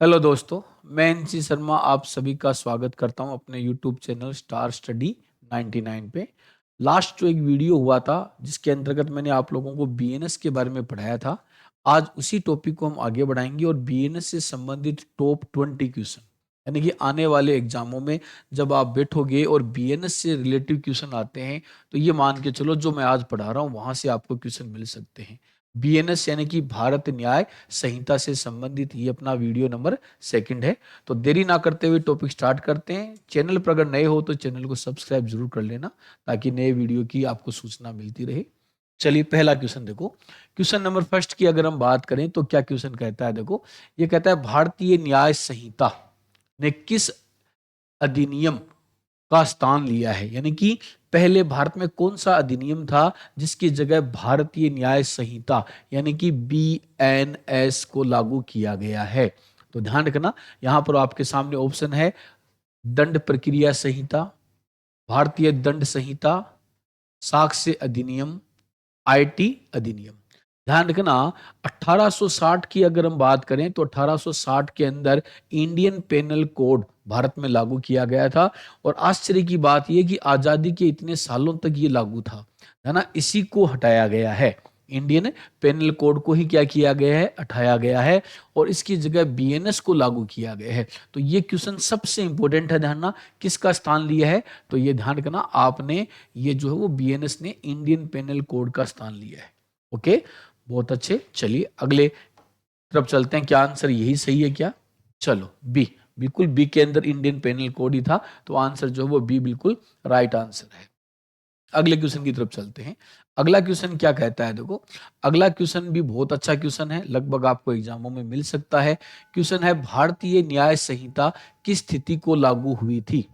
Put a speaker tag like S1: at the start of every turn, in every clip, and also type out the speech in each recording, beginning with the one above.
S1: Hello दोस्तों, मैं NC Sharma आप सभी का स्वागत करता हूं अपने यूट्यूब चैनल स्टार स्टडी 99 पे। लास्ट जो एक वीडियो हुआ था जिसके अंतर्गत मैंने आप लोगों को बीएनएस के बारे में पढ़ाया था, आज उसी टॉपिक को हम आगे बढ़ाएंगे और बीएनएस से संबंधित टॉप 20 क्वेश्चन, यानी कि आने वाले एग्जामों में जब आप बैठोगे और बीएनएस से रिलेटिव क्वेश्चन आते हैं तो ये मान के चलो जो मैं आज पढ़ा रहा हूँ वहां से आपको क्वेश्चन मिल सकते हैं। बीएनएस यानी कि भारत न्याय संहिता से संबंधित ये अपना वीडियो नंबर सेकंड है। तो देरी ना करते हुए टॉपिक स्टार्ट करते हैं। चैनल पर अगर नए हो तो चैनल को सब्सक्राइब जरूर कर लेना ताकि नए वीडियो की आपको सूचना मिलती रहे। चलिए पहला क्वेश्चन देखो। क्वेश्चन नंबर फर्स्ट की अगर हम बात करें तो क्या क्वेश्चन कहता है, देखो ये कहता है भारतीय न्याय संहिता ने किस अधिनियम का स्थान लिया है, यानी कि पहले भारत में कौन सा अधिनियम था जिसकी जगह भारतीय न्याय संहिता यानी कि बीएनएस को लागू किया गया है। तो ध्यान रखना, यहां पर आपके सामने ऑप्शन है दंड प्रक्रिया संहिता, भारतीय दंड संहिता, साक्ष्य अधिनियम, आईटी अधिनियम। ध्यान रखना, 1860 की अगर हम बात करें तो 1860 के अंदर इंडियन पेनल कोड भारत में लागू किया गया था। और आश्चर्य की बात यह कि आजादी के इतने सालों तक ये लागू था, है ना। इसी को हटाया गया है, इंडियन पेनल कोड को ही क्या किया गया है, हटाया गया है और इसकी जगह बीएनएस को लागू किया गया है। तो ये क्वेश्चन सबसे इंपॉर्टेंट है, ध्यान रखना किसका स्थान लिया है। तो ये ध्यान रखना आपने, ये जो है वो बीएनएस ने इंडियन पेनल कोड का स्थान लिया है। ओके, बहुत अच्छे। चलिए अगले तरफ चलते हैं, क्या आंसर यही सही है क्या? चलो बी, बिल्कुल बी के अंदर इंडियन पेनल कोड ही था, तो आंसर जो है वो बी बिल्कुल राइट आंसर है। अगले क्वेश्चन की तरफ चलते हैं। अगला क्वेश्चन क्या कहता है, देखो अगला क्वेश्चन भी बहुत अच्छा क्वेश्चन है, लगभग आपको एग्जामों में मिल सकता है। क्वेश्चन है भारतीय न्याय संहिता किस स्थिति को लागू हुई थी।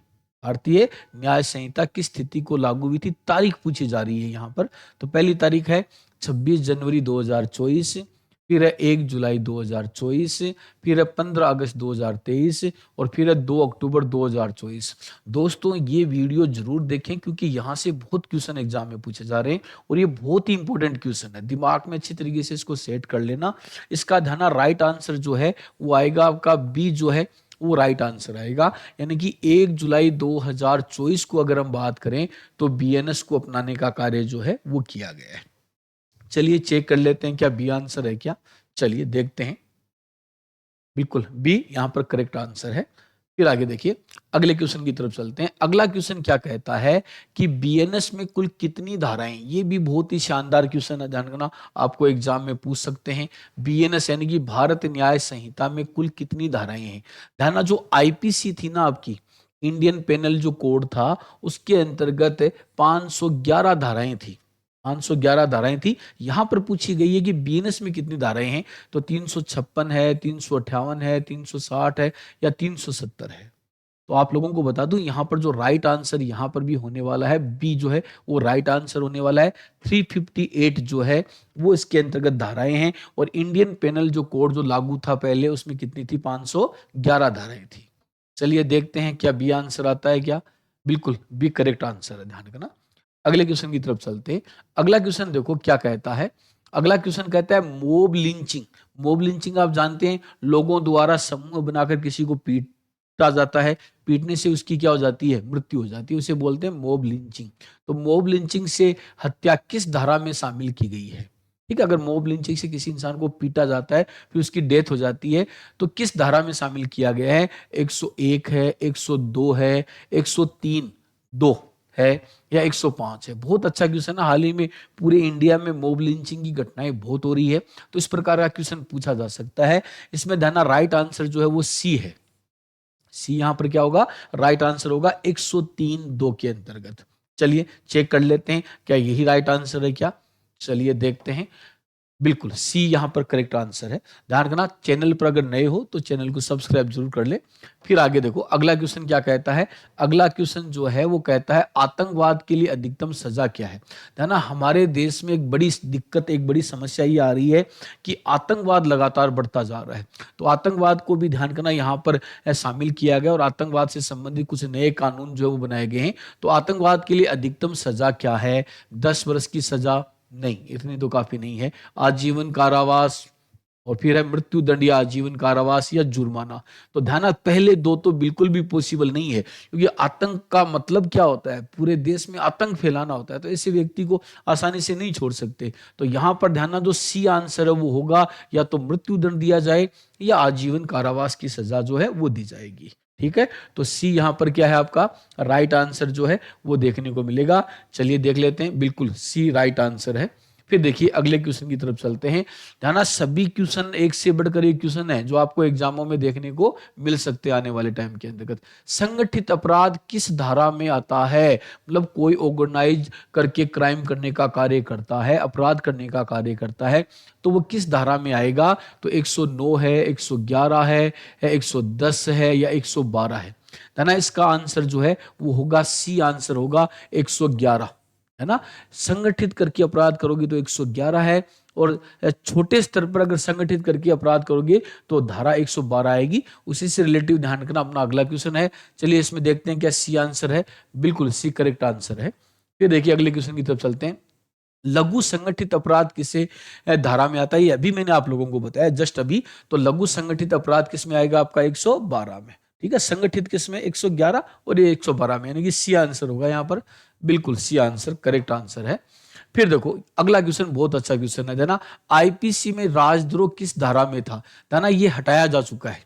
S1: भारतीय न्याय संहिता किस स्थिति को लागू हुई थी, तारीख पूछी जा रही है यहाँ पर। तो पहली तारीख है 26 जनवरी 2024, फिर है 1 जुलाई 2024, फिर है 15 अगस्त 2023 और फिर है 2 अक्टूबर 2024। दोस्तों ये वीडियो जरूर देखें क्योंकि यहाँ से बहुत क्वेश्चन एग्जाम में पूछे जा रहे हैं और ये बहुत ही इंपॉर्टेंट क्वेश्चन है, दिमाग में अच्छी तरीके से इसको सेट कर लेना। इसका ध्यान राइट आंसर जो है वो आएगा आपका बी जो है वो राइट आंसर आएगा। यानी कि 1 जुलाई 2024 को अगर हम बात करें तो बीएनएस को अपनाने का कार्य जो है वो किया गया है। चलिए चेक कर लेते हैं क्या बी आंसर है क्या। चलिए देखते हैं, बिल्कुल बी यहां पर करेक्ट आंसर है। फिर आगे देखिए, अगले क्वेश्चन की तरफ चलते हैं। अगला क्वेश्चन क्या कहता है कि बीएनएस में कुल कितनी धाराएं, ये भी बहुत ही शानदार क्वेश्चन है, ध्यान रखना आपको एग्जाम में पूछ सकते हैं। बीएनएस यानी कि भारत न्याय संहिता में कुल कितनी धाराएं हैं। ध्यान, जो आईपीसी थी ना आपकी, इंडियन पेनल जो कोड था, उसके अंतर्गत 511 धाराएं थी, 511 धाराएं थी। यहां पर पूछी गई है कि बीएनएस में कितनी धाराएं हैं, तो 356 है, 358 है, 360 है या 370 है। तो आप लोगों को बता दूं यहां पर जो राइट आंसर यहां पर भी होने वाला है, बी जो है वो राइट आंसर होने वाला है। 358 जो है वो इसके अंतर्गत धाराएं हैं और इंडियन पेनल जो कोड जो लागू था पहले उसमें कितनी थी, 511 धाराएं थी। चलिए देखते हैं क्या बी आंसर आता है क्या। बिल्कुल बी करेक्ट आंसर है, ध्यान रखना। अगले क्वेश्चन की तरफ चलते हैं। अगला क्वेश्चन देखो क्या कहता है। अगला क्वेश्चन कहता है मोब लिंचिंग। मोब लिंचिंग आप जानते हैं, लोगों द्वारा समूह बनाकर किसी को पीटा जाता है, पीटने से उसकी क्या हो जाती है, मृत्यु हो जाती है, उसे बोलते हैं मोब लिंचिंग। तो मोब लिंचिंग से हत्या किस धारा में शामिल की गई है। ठीक है, अगर मोब लिंचिंग से किसी इंसान को पीटा जाता है फिर उसकी डेथ हो जाती है तो किस धारा में शामिल किया गया है। 101 है, 102 है, 103 दो है या 105 है। बहुत अच्छा क्वेश्चन है, हाल ही में पूरे इंडिया में मोब लिंचिंग की घटनाएं बहुत हो रही है, तो इस प्रकार का क्वेश्चन पूछा जा सकता है। इसमें ध्यान, राइट आंसर जो है वो सी है। सी यहां पर क्या होगा, राइट आंसर होगा 103 दो के अंतर्गत। चलिए चेक कर लेते हैं क्या यही राइट आंसर है क्या। चलिए देखते हैं, बिल्कुल सी यहां पर करेक्ट आंसर है। ध्यान रखना, चैनल पर अगर नए हो तो चैनल को सब्सक्राइब जरूर कर ले। फिर आगे देखो अगला क्वेश्चन क्या कहता है। अगला क्वेश्चन जो है वो कहता है आतंकवाद के लिए अधिकतम सजा क्या है। ध्यान, हमारे देश में एक बड़ी दिक्कत, एक बड़ी समस्या ये आ रही है कि आतंकवाद लगातार बढ़ता जा रहा है। तो आतंकवाद को भी ध्यान करना यहाँ पर शामिल किया गया और आतंकवाद से संबंधित कुछ नए कानून जो है वो बनाए गए हैं। तो आतंकवाद के लिए अधिकतम सजा क्या है, 10 वर्ष की सजा नहीं, इतनी तो काफी नहीं है, आजीवन कारावास, और फिर है मृत्यु दंड या आजीवन कारावास या जुर्माना। तो ध्यान, पहले दो तो बिल्कुल भी पॉसिबल नहीं है, क्योंकि आतंक का मतलब क्या होता है, पूरे देश में आतंक फैलाना होता है, तो ऐसे व्यक्ति को आसानी से नहीं छोड़ सकते। तो यहां पर ध्यान, जो सी आंसर है वो होगा या तो मृत्यु दंड दिया जाए या आजीवन कारावास की सजा जो है वो दी जाएगी। ठीक है, तो सी यहां पर क्या है, आपका राइट आंसर जो है वो देखने को मिलेगा। चलिए देख लेते हैं, बिल्कुल सी राइट आंसर है। फिर देखिए अगले क्वेश्चन की तरफ चलते हैं। ध्यान, सभी क्वेश्चन एक से बढ़कर एक क्वेश्चन है जो आपको एग्जामों में देखने को मिल सकते हैं आने वाले टाइम के अंतर्गत। संगठित अपराध किस धारा में आता है? मतलब कोई ऑर्गेनाइज करके क्राइम करने का कार्य करता है, अपराध करने का कार्य करता है, तो वो किस धारा में आएगा? तो 109 है, 111 है, 110 है या 112 है? है ना, इसका आंसर जो है वो होगा सी आंसर होगा 111, है ना। संगठित करके अपराध करोगे तो 111 है, और छोटे स्तर पर अगर संगठित करके अपराध करोगे तो धारा 112 आएगी। उसी से रिलेटिव ध्यान रखना। अपना अगला क्वेश्चन है, चलिए इसमें देखते हैं क्या सी आंसर है। बिल्कुल सी करेक्ट आंसर है। फिर देखिए अगले क्वेश्चन की तरफ चलते हैं। लघु संगठित अपराध किसे धारा में आता है? ये अभी मैंने आप लोगों को बताया जस्ट अभी। तो लघु संगठित अपराध किस में आएगा? आपका 112 में। ठीक है, संगठित किस में? 111 और ये 112 में, यानी कि सी आंसर होगा यहाँ पर। बिल्कुल सी आंसर करेक्ट आंसर है। फिर देखो अगला क्वेश्चन बहुत अच्छा क्वेश्चन है ना। आईपीसी में राजद्रोह किस धारा में था? ना ये हटाया जा चुका है।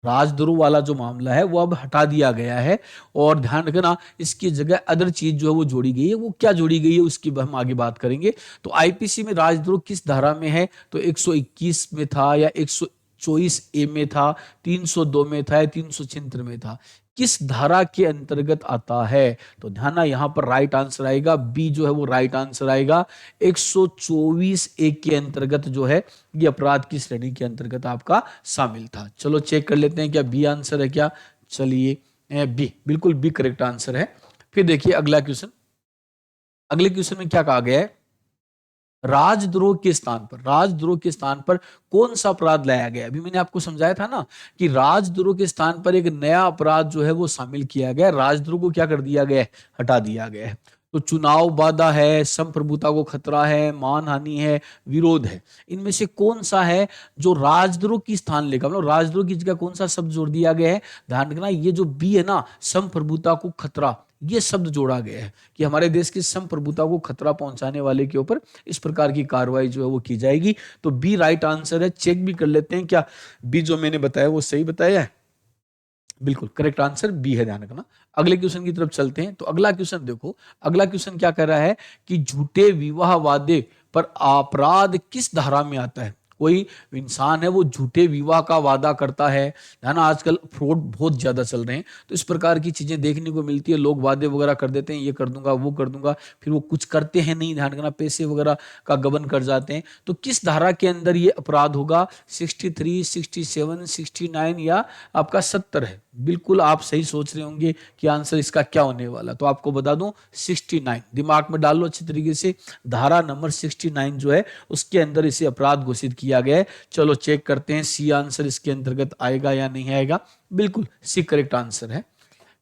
S1: राजद्रोह वाला जो मामला है वो अब हटा दिया गया है, और ध्यान रखना इसकी जगह अदर चीज जो है वो जोड़ी गई है। वो क्या जोड़ी गई है उसकी हम आगे बात करेंगे। तो आईपीसी में राजद्रोह किस धारा में है? तो 121 में था या 124 ए में था, 302 में था या 376 में था? किस धारा के अंतर्गत आता है? तो ध्यान, यहां पर राइट आंसर आएगा बी जो है वो राइट आंसर आएगा। 124 ए के अंतर्गत जो है ये अपराध की श्रेणी के अंतर्गत आपका शामिल था। चलो चेक कर लेते हैं क्या बी आंसर है क्या। चलिए बी, बिल्कुल बी करेक्ट आंसर है। फिर देखिए अगला क्वेश्चन। अगले क्वेश्चन में क्या कहा गया है? राजद्रोह के स्थान पर, राजद्रोह के स्थान पर कौन सा अपराध लाया गया? अभी मैंने आपको समझाया था ना कि राजद्रोह के स्थान पर एक नया अपराध जो है वो शामिल किया गया। राजद्रोह को क्या कर दिया गया है? हटा दिया गया है। तो चुनाव बाधा है, संप्रभुता को खतरा है, मानहानि है, विरोध है, इनमें से कौन सा है जो राजद्रोह की स्थान लेगा? मतलब राजद्रोह की जगह कौन सा शब्द जोड़ दिया गया है? ध्यान रखना, ये जो बी है ना, संप्रभुता को खतरा, ये शब्द जोड़ा गया है कि हमारे देश की संप्रभुता को खतरा पहुंचाने वाले के ऊपर इस प्रकार की कार्रवाई जो है वो की जाएगी। तो बी राइट आंसर है। चेक भी कर लेते हैं क्या बी जो मैंने बताया वो सही बताया है। बिल्कुल करेक्ट आंसर बी है, ध्यान रखना। अगले क्वेश्चन की तरफ चलते हैं। तो अगला क्वेश्चन देखो, अगला क्वेश्चन क्या कर रहा है कि झूठे विवाह वादे पर अपराध किस धारा में आता है? कोई इंसान है वो झूठे विवाह का वादा करता है ना, आजकल फ्रॉड बहुत ज्यादा चल रहे हैं, तो इस प्रकार की चीजें देखने को मिलती है। लोग वादे वगैरह कर देते हैं, ये कर दूंगा वो कर दूंगा, फिर वो कुछ करते हैं नहीं, ध्यान रखना, पैसे वगैरह का गबन कर जाते हैं। तो किस धारा के अंदर ये अपराध होगा? 63, 67, 69 या आपका 70 है? बिल्कुल आप सही सोच रहे होंगे कि आंसर इसका क्या होने वाला। तो आपको बता दूं 69, दिमाग में डाल लो अच्छी तरीके से। धारा नंबर 69 जो है उसके अंदर इसे अपराध घोषित किया गया है। चलो चेक करते हैं सी आंसर इसके अंतर्गत आएगा या नहीं आएगा। बिल्कुल सी करेक्ट आंसर है।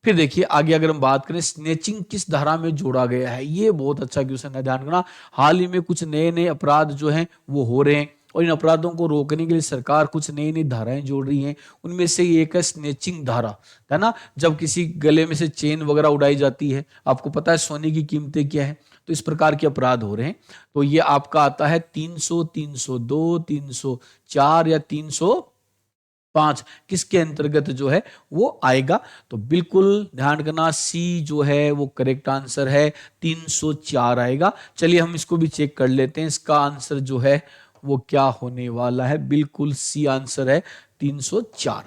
S1: फिर देखिए आगे अगर हम बात करें, स्नेचिंग किस धारा में जोड़ा गया है? ये बहुत अच्छा क्वेश्चन है, ध्यान रखना। हाल ही में कुछ नए नए अपराध जो हैं वो हो रहे हैं, और इन अपराधों को रोकने के लिए सरकार कुछ नई नई धाराएं जोड़ रही हैं। उनमें से एक है स्नेचिंग धारा, है ना। जब किसी गले में से चेन वगैरह उड़ाई जाती है, आपको पता है सोने की कीमतें क्या है, तो इस प्रकार के अपराध हो रहे हैं। तो ये आपका आता है 300, 302, 304 या 305, किसके अंतर्गत जो है वो आएगा? तो बिल्कुल ध्यान रखना सी जो है वो करेक्ट आंसर है, 304 आएगा। चलिए हम इसको भी चेक कर लेते हैं, इसका आंसर जो है वो क्या होने वाला है। बिल्कुल सी आंसर है 304।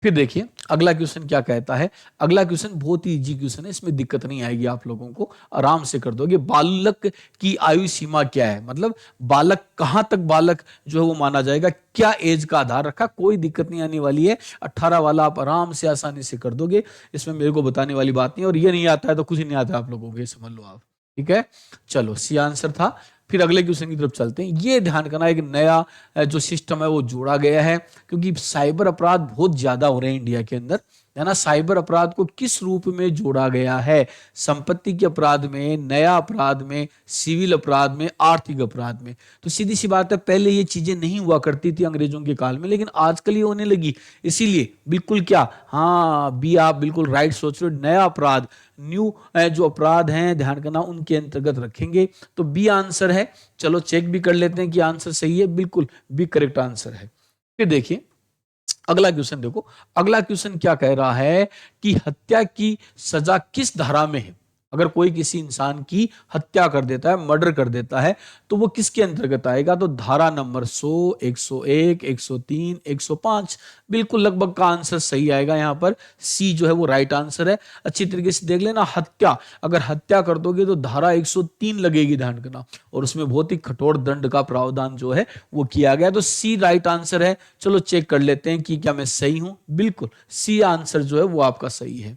S1: फिर देखिए अगला क्वेश्चन क्या कहता है। अगला क्वेश्चन बहुत ही इजी क्वेश्चन है, इसमें दिक्कत नहीं आएगी, आप लोगों को आराम से कर दोगे। बालक की आयु सीमा क्या है? मतलब बालक कहां तक बालक जो है वो माना जाएगा, क्या एज का आधार रखा? कोई दिक्कत नहीं आने वाली है, 18 वाला आप आराम से आसानी से कर दोगे, इसमें मेरे को बताने वाली बात नहीं। और ये नहीं आता है तो कुछ नहीं आता आप लोगों को, ये समझ लो आप। ठीक है, चलो सी आंसर था। फिर अगले क्वेश्चन की तरफ चलते हैं। ये ध्यान करना, एक नया जो सिस्टम है वो जोड़ा गया है, क्योंकि साइबर अपराध बहुत ज्यादा हो रहे हैं इंडिया के अंदर। है ना, साइबर अपराध को किस रूप में जोड़ा गया है? संपत्ति के अपराध में, नया अपराध में, सिविल अपराध में, आर्थिक अपराध में। तो सीधी सी बात है, पहले ये चीजें नहीं हुआ करती थी अंग्रेजों के काल में, लेकिन आजकल ये होने लगी। इसीलिए बिल्कुल क्या, हाँ बी, आप बिल्कुल राइट सोच रहे हो, नया अपराध, न्यू जो अपराध हैं ध्यान करना, उनके अंतर्गत रखेंगे। तो बी आंसर है। चलो चेक भी कर लेते हैं कि आंसर सही है। बिल्कुल बी करेक्ट आंसर है। फिर देखिए अगला क्वेश्चन देखो, अगला क्वेश्चन क्या कह रहा है कि हत्या की सजा किस धारा में है? अगर कोई किसी इंसान की हत्या कर देता है, मर्डर कर देता है, तो वो किसके अंतर्गत आएगा? तो धारा नंबर 100, 101, 103, 105। बिल्कुल लगभग का आंसर सही आएगा यहाँ पर। सी जो है वो राइट आंसर है। अच्छी तरीके से देख लेना, हत्या, अगर हत्या कर दोगे तो धारा 103 लगेगी, ध्यान रखना, और उसमें बहुत ही कठोर दंड का प्रावधान जो है वो किया गया। तो सी राइट आंसर है। चलो चेक कर लेते हैं कि क्या मैं सही हूं। बिल्कुल सी आंसर जो है वो आपका सही है।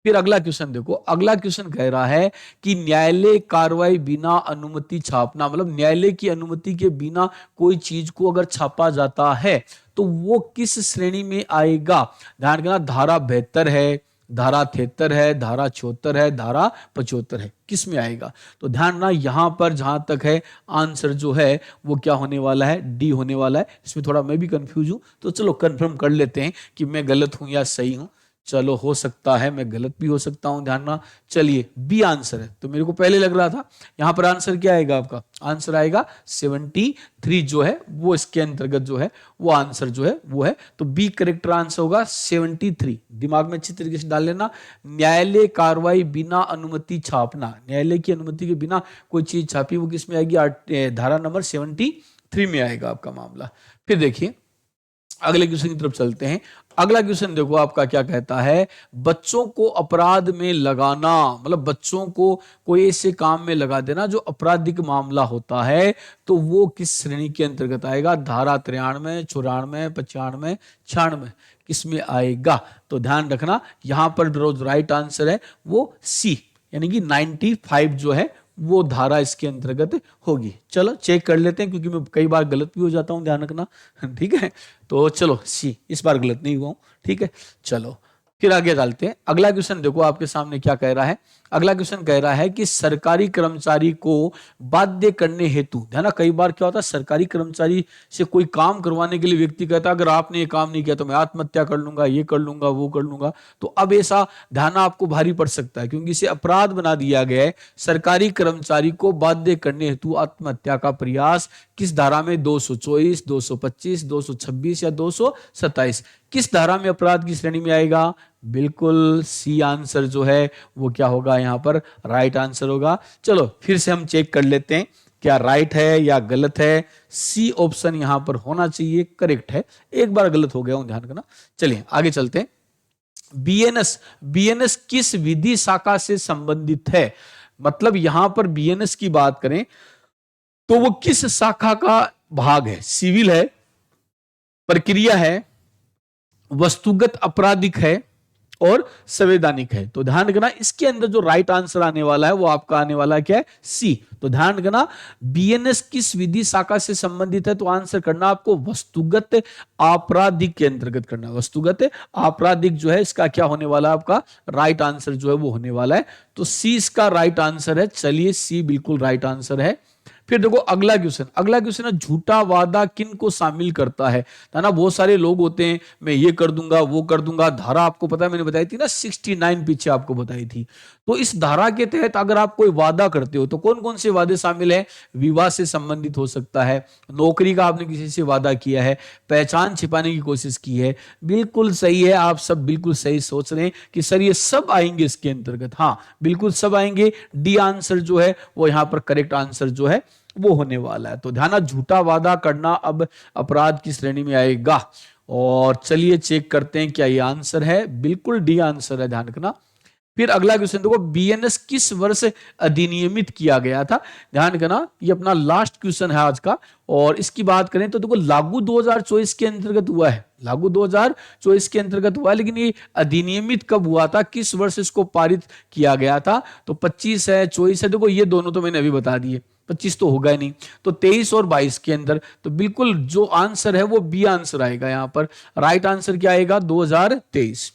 S1: फिर अगला क्वेश्चन देखो, अगला क्वेश्चन कह रहा है कि न्यायालय कार्रवाई बिना अनुमति छापना, मतलब न्यायालय की अनुमति के बिना कोई चीज को अगर छापा जाता है तो वो किस श्रेणी में आएगा? ध्यान रखना, धारा 72 है, धारा 73 है, धारा 74 है, धारा 75 है, किस में आएगा? तो ध्यान ना, यहां पर जहां तक है आंसर जो है वो क्या होने वाला है? डी होने वाला है। इसमें थोड़ा मैं भी कंफ्यूज हूं, तो चलो कंफर्म कर लेते हैं कि मैं गलत हूं या सही हूं। चलो हो सकता है मैं गलत भी हो सकता हूं, ध्यान ना। चलिए बी आंसर है, तो मेरे को पहले लग रहा था। यहां पर आंसर क्या आएगा आपका? आंसर आएगा 73 जो है वो इसके अंतर्गत जो है वो आंसर जो है वो है। तो बी करेक्ट आंसर होगा 73। दिमाग में अच्छी तरीके से डाल लेना। न्यायालय कार्रवाई बिना अनुमति छापना, न्यायालय की अनुमति के बिना कोई चीज छापी वो किस में आएगी? धारा नंबर 73 में आएगा आपका मामला। फिर देखिए अगले क्वेश्चन की तरफ चलते हैं। अगला क्वेश्चन देखो आपका क्या कहता है, बच्चों को अपराध में लगाना, मतलब बच्चों को कोई ऐसे काम में लगा देना जो आपराधिक मामला होता है, तो वो किस श्रेणी के अंतर्गत आएगा? धारा 93, 94, 95, 96, किस में आएगा? तो ध्यान रखना, यहां पर जो राइट आंसर है वो सी, यानी कि 95 जो है वो धारा इसके अंतर्गत होगी। चलो चेक कर लेते हैं, क्योंकि मैं कई बार गलत भी हो जाता हूं, ध्यान रखना। ठीक है, तो चलो सी, इस बार गलत नहीं हुआ हूं। ठीक है, चलो फिर आगे डालते हैं। अगला क्वेश्चन देखो आपके सामने क्या कह रहा है। अगला क्वेश्चन कह रहा है कि सरकारी कर्मचारी को बाध्य करने हेतु, ध्यान, कई बार क्या होता है, सरकारी कर्मचारी से कोई काम करवाने के लिए व्यक्ति कहता है अगर आपने ये काम नहीं किया तो मैं आत्महत्या कर लूंगा, ये कर लूंगा, वो कर लूंगा। तो अब ऐसा ध्यान आपको भारी पड़ सकता है, क्योंकि इसे अपराध बना दिया गया है। सरकारी कर्मचारी को बाध्य करने हेतु आत्महत्या का प्रयास किस धारा में? 224, 225, 226 या 227, किस धारा में अपराध की श्रेणी में आएगा? बिल्कुल सी आंसर जो है वो क्या होगा? यहां पर राइट आंसर होगा। चलो फिर से हम चेक कर लेते हैं क्या राइट है या गलत है। सी ऑप्शन यहां पर होना चाहिए करेक्ट है। एक बार गलत हो गया हूं, ध्यान रखना। चलिए आगे चलते हैं। बीएनएस, बीएनएस किस विधि शाखा से संबंधित है? मतलब यहां पर बीएनएस की बात करें तो वो किस शाखा का भाग है? सिविल है, प्रक्रिया है, वस्तुगत आपराधिक है, और संवैधानिक है। तो ध्यान रखना, इसके अंदर जो राइट आंसर आने वाला है वो आपका आने वाला है क्या है? सी। तो ध्यान रखना, बीएनएस किस विधि शाखा से संबंधित है? तो आंसर करना आपको वस्तुगत आपराधिक के अंतर्गत करना। वस्तुगत आपराधिक जो है इसका क्या होने वाला है? आपका राइट आंसर जो है वो होने वाला है। तो सी इसका राइट आंसर है। चलिए सी बिल्कुल राइट आंसर है। फिर देखो अगला क्वेश्चन, अगला क्वेश्चन है झूठा वादा किन को शामिल करता है? ना बहुत सारे लोग होते हैं, मैं ये कर दूंगा, वो कर दूंगा। धारा आपको पता है, मैंने बताई थी ना 69 पीछे आपको बताई थी। तो इस धारा के तहत अगर आप कोई वादा करते हो तो कौन कौन से वादे शामिल है? विवाह से संबंधित हो सकता है, नौकरी का आपने किसी से वादा किया है, पहचान छिपाने की कोशिश की है। बिल्कुल सही है, आप सब बिल्कुल सही सोच रहे हैं कि सर ये सब आएंगे इसके अंतर्गत। हाँ बिल्कुल सब आएंगे। डी आंसर जो है वो यहां पर करेक्ट आंसर जो है वो होने वाला है। तो ध्यान, झूठा वादा करना अब अपराध की श्रेणी में आएगा। और चलिए चेक करते हैं क्या ये आंसर है। बिल्कुल डी आंसर है, ध्यान रखना। फिर अगला क्वेश्चन देखो, बीएनएस किस वर्ष अधिनियमित किया गया था? ध्यान रखना, ये अपना लास्ट क्वेश्चन है आज का। और इसकी बात करें तो देखो लागू 2024 के अंतर्गत हुआ है, लागू 2024 के अंतर्गत हुआ है, लेकिन ये अधिनियमित कब हुआ था, किस वर्ष इसको पारित किया गया था? तो 25 है, 24 है। देखो ये दोनों तो मैंने अभी बता दिए, 25 तो होगा ही नहीं, तो 23 और 22 के अंदर। तो बिल्कुल जो आंसर है वो बी आंसर आएगा। यहां पर राइट आंसर क्या आएगा? 2023।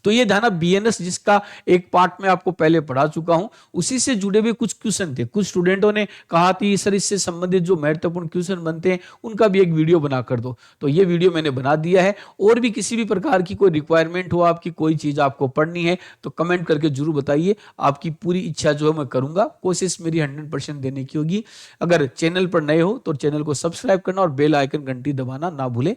S1: तो ये था ना बीएनएस, जिसका एक पार्ट में आपको पहले पढ़ा चुका हूं। उसी से जुड़े हुए कुछ क्वेश्चन थे, कुछ स्टूडेंटों ने कहा थी सर इससे संबंधित जो महत्वपूर्ण क्वेश्चन बनते हैं उनका भी एक वीडियो बना कर दो, तो ये वीडियो मैंने बना दिया है। और भी किसी भी प्रकार की कोई रिक्वायरमेंट हो, आपकी कोई चीज आपको पढ़नी है तो कमेंट करके जरूर बताइए, आपकी पूरी इच्छा जो है मैं करूंगा, कोशिश मेरी 100% देने की होगी। अगर चैनल पर नए हो तो चैनल को सब्सक्राइब करना और बेल आइकन घंटी दबाना ना भूलें।